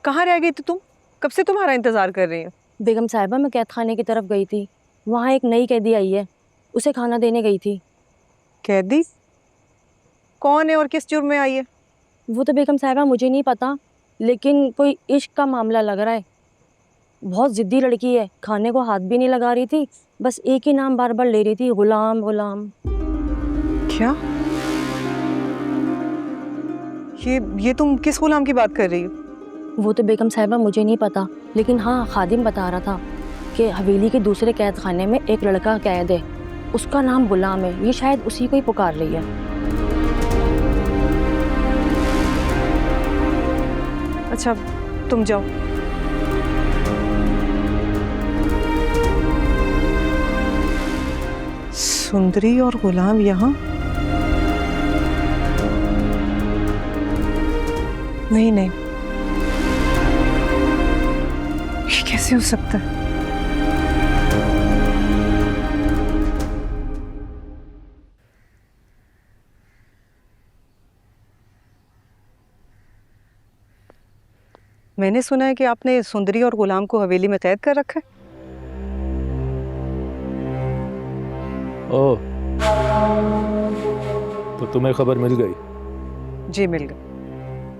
कहाँ रह गई थी तुम? कब से तुम्हारा इंतजार कर रही हूँ। बेगम साहिबा, मैं कैद खाने की तरफ गई थी। वहाँ एक नई कैदी आई है, उसे खाना देने गई थी। कैदी? कौन है और किस जुर्म में आई है? वो तो बेगम साहिबा मुझे नहीं पता, लेकिन कोई इश्क का मामला लग रहा है। बहुत जिद्दी लड़की है, खाने को हाथ भी नहीं लगा रही थी, बस एक ही नाम बार बार ले रही थी, गुलाम गुलाम। क्या? ये तुम किस गुलाम की बात कर रही हो? वो तो बेगम साहिबा मुझे नहीं पता, लेकिन हाँ, खादिम बता रहा था कि हवेली के दूसरे कैद खाने में एक लड़का कैद है, उसका नाम गुलाम है। ये शायद उसी को ही पुकार रही है। अच्छा, तुम जाओ। सुंदरी और गुलाम यहाँ? नहीं नहीं, ये कैसे हो सकता है? मैंने सुना है कि आपने सुंदरी और गुलाम को हवेली में कैद कर रखा है। ओह, तो तुम्हें खबर मिल गई? जी मिल गई,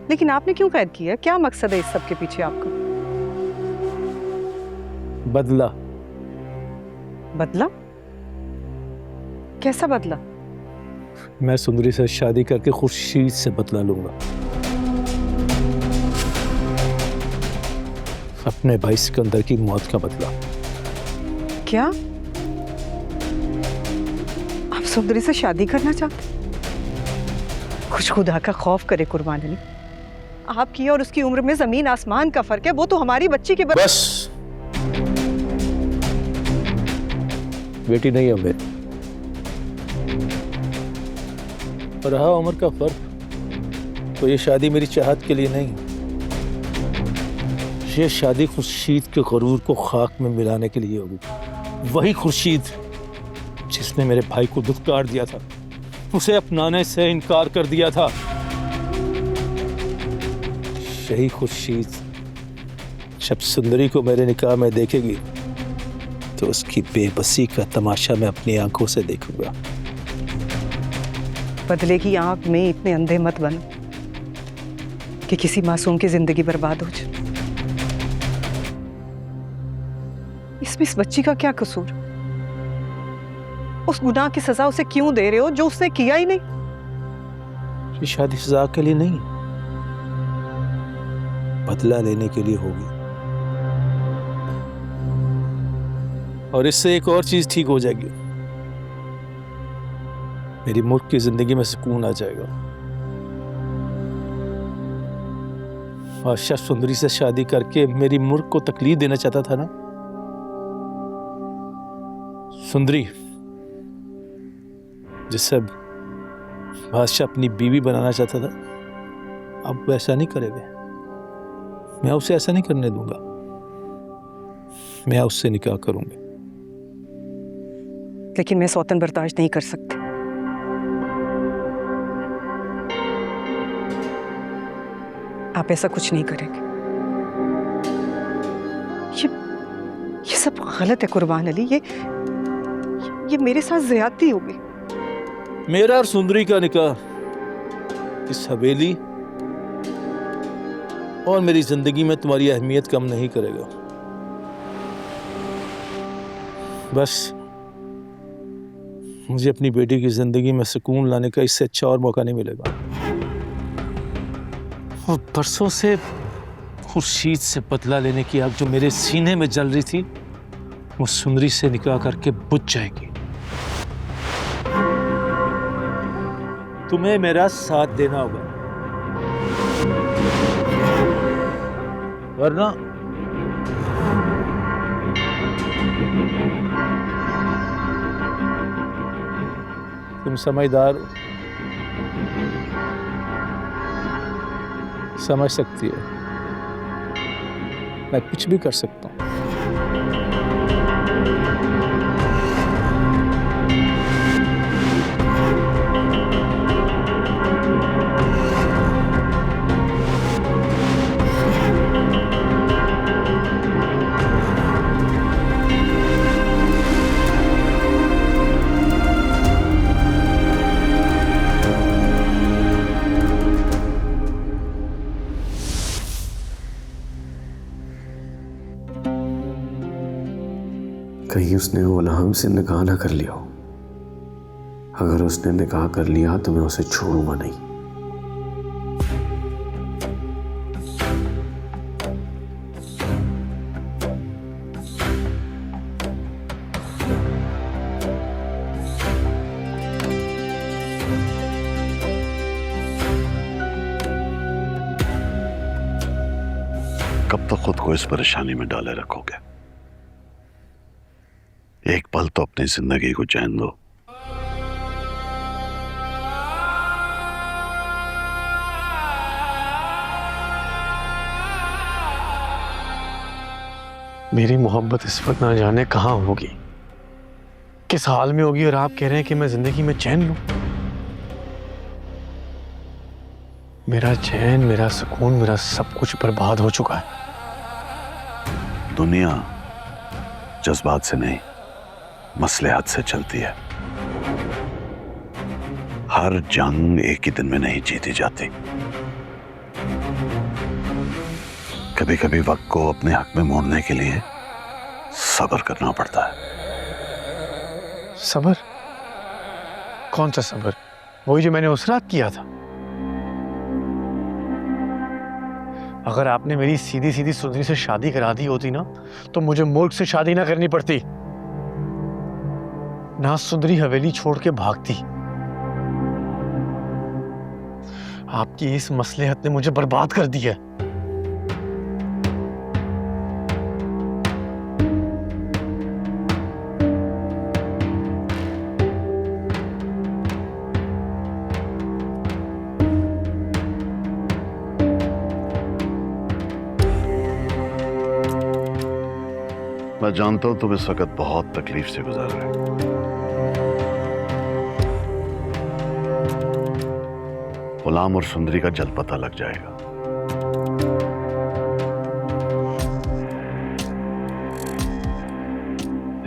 लेकिन आपने क्यों कैद किया? क्या मकसद है इस सब के पीछे आपका? बदला। बदला? कैसा बदला? मैं सुंदरी से शादी करके खुर्शीद से बदला लूंगा। अपने भाई सिकंदर की मौत का बदला। क्या आप सुंदरी से शादी करना चाहते? कुछ खुदा का खौफ करे कुर्बान अली, आपकी और उसकी उम्र में जमीन आसमान का फर्क है। वो तो हमारी बच्ची के बस, बेटी नहीं है मेरी। और रहा उम्र का फर्क, तो ये शादी मेरी चाहत के लिए नहीं, ये शादी खुर्शीद के गरूर को खाक में मिलाने के लिए होगी। वही खुर्शीद जिसने मेरे भाई को दुत्कार दिया था, उसे अपनाने से इनकार कर दिया था। यही खुर्शीद जब सुंदरी को मेरे निकाह में देखेगी तो उसकी बेबसी का तमाशा मैं अपनी आंखों से देखूंगा। बदले की आंख में इतने अंधे मत बनो कि किसी मासूम की जिंदगी बर्बाद हो जाए। इसमें इस बच्ची का क्या कसूर? उस गुनाह की सजा उसे क्यों दे रहे हो जो उसने किया ही नहीं? ये शादी सजा के लिए नहीं, बदला लेने के लिए होगी। और इससे एक और चीज ठीक हो जाएगी, मेरी मुल्क की जिंदगी में सुकून आ जाएगा। बादशाह सुंदरी से शादी करके मेरी मुल्क को तकलीफ देना चाहता था ना। सुंदरी जिसे बादशाह अपनी बीवी बनाना चाहता था, अब वैसा नहीं करेगा। मैं उसे ऐसा नहीं करने दूंगा। मैं उससे निकाह करूंगा। लेकिन मैं सौतन बर्दाश्त नहीं कर सकती। आप ऐसा कुछ नहीं करेंगे। ये सब गलत है कुर्बान अली। ये मेरे साथ ज्यादती होगी। मेरा और सुंदरी का निकाह इस हवेली और मेरी जिंदगी में तुम्हारी अहमियत कम नहीं करेगा। बस मुझे अपनी बेटी की जिंदगी में सुकून लाने का इससे अच्छा और मौका नहीं मिलेगा। और बरसों से खुर्शीद से बदला लेने की आग जो मेरे सीने में जल रही थी, वो सुंदरी से निकाह करके बुझ जाएगी। तुम्हें मेरा साथ देना होगा, वरना तुम समझदार हो, समझ सकती है मैं कुछ भी कर सकता हूं। कहीं उसने गुलाम से निकाह ना कर लिया हो। अगर उसने निकाह कर लिया तो मैं उसे छोड़ूंगा नहीं। कब तक खुद को इस परेशानी में डाले रखोगे? एक पल तो अपनी जिंदगी को चैन दो। मेरी मोहब्बत इस वक्त ना जाने कहाँ होगी, किस हाल में होगी, और आप कह रहे हैं कि मैं जिंदगी में चैन लूं। मेरा चैन, मेरा सुकून, मेरा सब कुछ बर्बाद हो चुका है। दुनिया जज्बात से नहीं, मसलहत से चलती है। हर जंग एक ही दिन में नहीं जीती जाती। कभी कभी वक्त को अपने हक में मोड़ने के लिए सब्र करना पड़ता है। सब्र? कौन सा सब्र? वही जो मैंने उस रात किया था। अगर आपने मेरी सीधी सीधी सुंदरी से शादी करा दी होती ना, तो मुझे मुल्क से शादी ना करनी पड़ती, ना सुंदरी हवेली छोड़ के भागती। आपकी इस मसलहत ने मुझे बर्बाद कर दिया। मैं जानता हूं तुम इस वक्त बहुत तकलीफ से गुजर रहे हो। गुलाम और सुंदरी का जल्द पता लग जाएगा।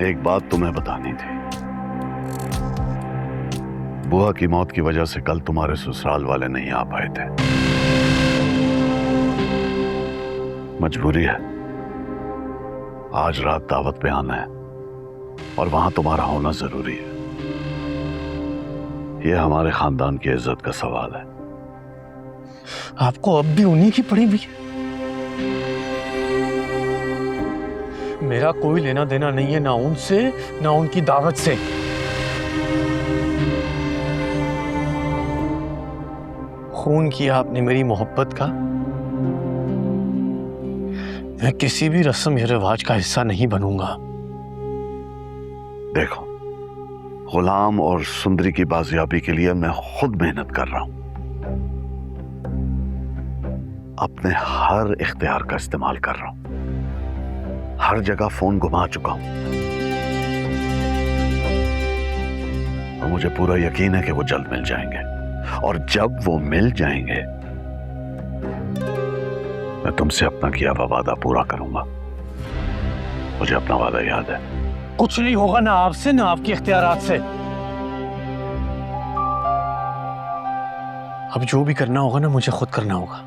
एक बात तुम्हें बतानी थी। बुआ की मौत की वजह से कल तुम्हारे ससुराल वाले नहीं आ पाए थे। मजबूरी है, आज रात दावत पे आना है और वहां तुम्हारा होना जरूरी है। यह हमारे खानदान की इज्जत का सवाल है। आपको अब भी उन्हीं की पड़ी हुई है। मेरा कोई लेना देना नहीं है, ना उनसे ना उनकी दावत से। खून किया आपने मेरी मोहब्बत का। मैं किसी भी रस्म या रिवाज का हिस्सा नहीं बनूंगा। देखो, गुलाम और सुंदरी की बाजियाबी के लिए मैं खुद मेहनत कर रहा हूं। अपने हर इख्तियार का इस्तेमाल कर रहा हूं। हर जगह फोन घुमा चुका हूं और मुझे पूरा यकीन है कि वो जल्द मिल जाएंगे। और जब वो मिल जाएंगे, मैं तुमसे अपना किया हुआ वादा पूरा करूंगा। मुझे अपना वादा याद है। कुछ नहीं होगा, ना आपसे ना आपके इख्तियारात से। अब जो भी करना होगा ना, मुझे खुद करना होगा।